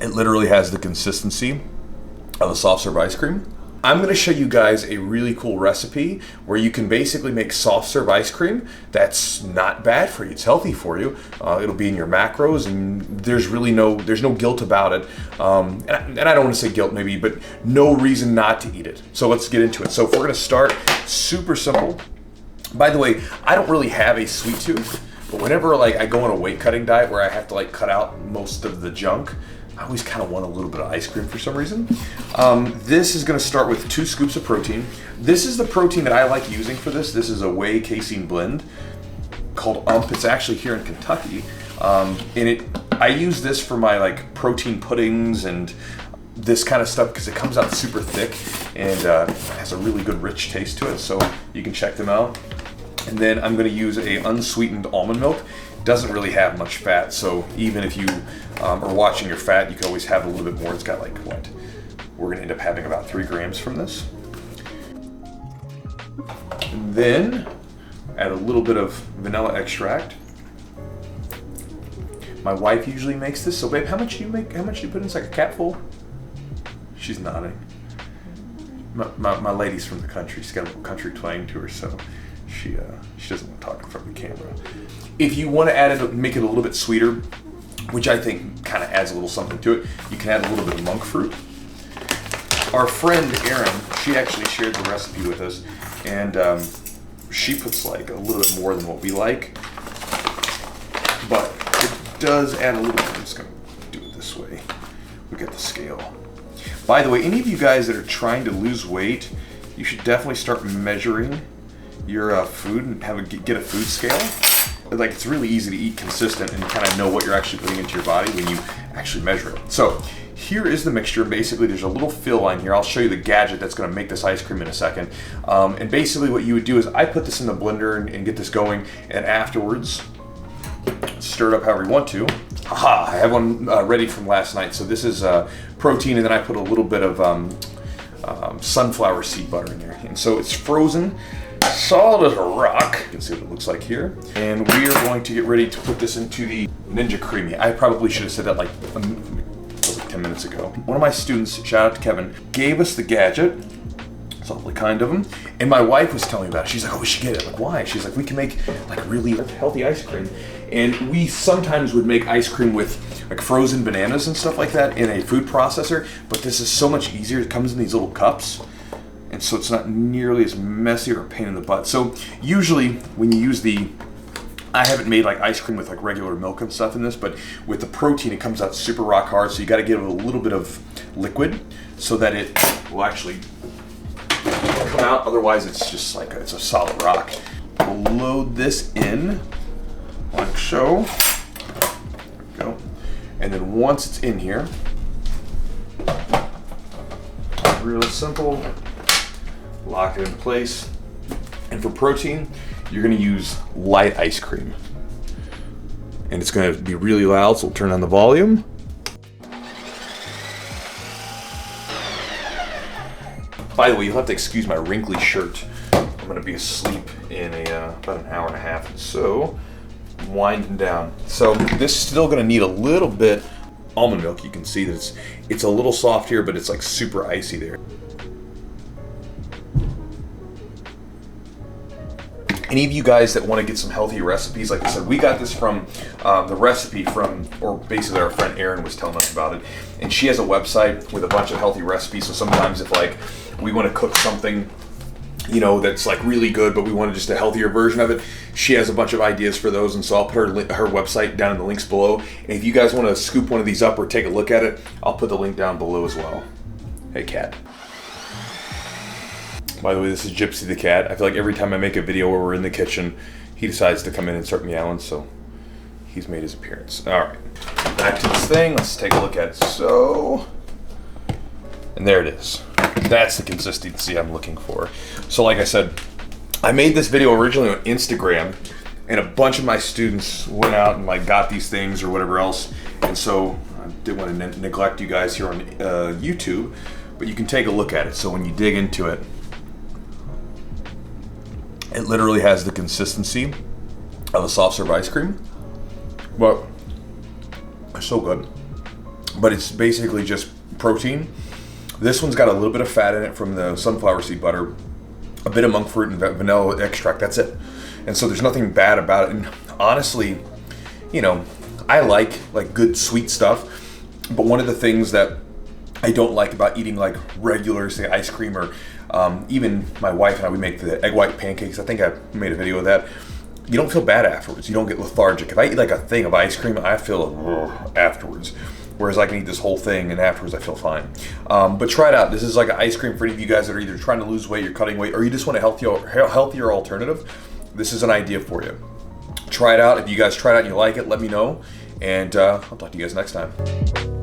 It literally has the consistency of a soft serve ice cream. I'm going to show you guys a really cool recipe where you can basically make soft serve ice cream that's not bad for you. It's healthy for you. It'll be in your macros, and there's no guilt about it. And I don't want to say guilt maybe, but no reason not to eat it. So let's get into it. So if we're going to start, super simple. By the way, I don't really have a sweet tooth, but whenever I go on a weight cutting diet where I have to cut out most of the junk, I always kind of want a little bit of ice cream for some reason. This is going to start with 2 scoops of protein. This is the protein that I like using for this. This is a whey casein blend called It's actually here in Kentucky. I use this for my protein puddings and this kind of stuff because it comes out super thick and has a really good rich taste to it. So you can check them out. And then I'm going to use a unsweetened almond milk. Doesn't really have much fat, so even if you are watching your fat, you can always have a little bit more. It's got we're gonna end up having about 3 grams from this. And then add a little bit of vanilla extract. My wife usually makes this, so babe, how much do you make? How much do you put in? It's like a capful? She's nodding. My lady's from the country. She's got a little country twang to her, so she doesn't want to talk in front of the camera. If you want to add it, make it a little bit sweeter, which I think kind of adds a little something to it, you can add a little bit of monk fruit. Our friend Erin, she actually shared the recipe with us, and she puts a little bit more than what we like, but it does add a little bit. I'm just going to do it this way. We got the scale. By the way, any of you guys that are trying to lose weight, you should definitely start measuring your food and get a food scale. It's really easy to eat consistent and kind of know what you're actually putting into your body when you actually measure it. So here is the mixture. Basically, there's a little fill line here. I'll show you the gadget that's going to make this ice cream in a second. And basically what you would do is I put this in the blender and get this going, and afterwards stir it up however you want to. Haha, I have one ready from last night. So this is protein, and then I put a little bit of sunflower seed butter in there. And so it's frozen, solid as a rock. You can see what it looks like here. And we are going to get ready to put this into the Ninja Creami. I probably should have said that like 10 minutes ago. One of my students, shout out to Kevin, gave us the gadget. It's awfully kind of him. And my wife was telling me about it. She's like, oh, we should get it. I'm like, why? She's like, we can make really healthy ice cream. And we sometimes would make ice cream with frozen bananas and stuff like that in a food processor, but this is so much easier. It comes in these little cups, and so it's not nearly as messy or a pain in the butt. So usually when you use I haven't made ice cream with regular milk and stuff in this, but with the protein it comes out super rock hard, so you got to give it a little bit of liquid so that it will actually come out. Otherwise it's just it's a solid rock. We'll load this in like so. There we go. And then once it's in here, real simple, lock it in place. And for protein, you're going to use light ice cream. And it's going to be really loud, so we'll turn on the volume. By the way, you'll have to excuse my wrinkly shirt. I'm going to be asleep in about an hour and a half. So, winding down. So this is still going to need a little bit almond milk. You can see that it's a little soft here, but it's super icy there. Any of you guys that want to get some healthy recipes, like I said, we got this from the recipe or basically our friend Erin was telling us about it, and she has a website with a bunch of healthy recipes. So sometimes if we want to cook something, that's really good, but we want just a healthier version of it, she has a bunch of ideas for those, and so I'll put her website down in the links below. And if you guys want to scoop one of these up or take a look at it, I'll put the link down below as well. Hey, cat. By the way, this is Gypsy the cat. I feel like every time I make a video where we're in the kitchen, he decides to come in and start meowing, so he's made his appearance. All right, back to this thing. Let's take a look at it. So, and there it is. That's the consistency I'm looking for. So like I said, I made this video originally on Instagram, and a bunch of my students went out and got these things or whatever else, and so I didn't want to neglect you guys here on YouTube, but you can take a look at it. So when you dig into it, it literally has the consistency of a soft serve ice cream, but it's so good. but it's basically just protein. This one's got a little bit of fat in it from the sunflower seed butter, a bit of monk fruit and vanilla extract. That's it. And so there's nothing bad about it. And honestly, you know, I like good sweet stuff, but one of the things that I don't like about eating like regular, say, ice cream, or even my wife and I, we make the egg white pancakes. I think I made a video of that. You don't feel bad afterwards. You don't get lethargic. If I eat like a thing of ice cream, I feel afterwards. Whereas I can eat this whole thing and afterwards I feel fine. But try it out. This is like an ice cream for any of you guys that are either trying to lose weight, you're cutting weight, or you just want a healthier alternative. This is an idea for you. Try it out. If you guys try it out and you like it, let me know. And I'll talk to you guys next time.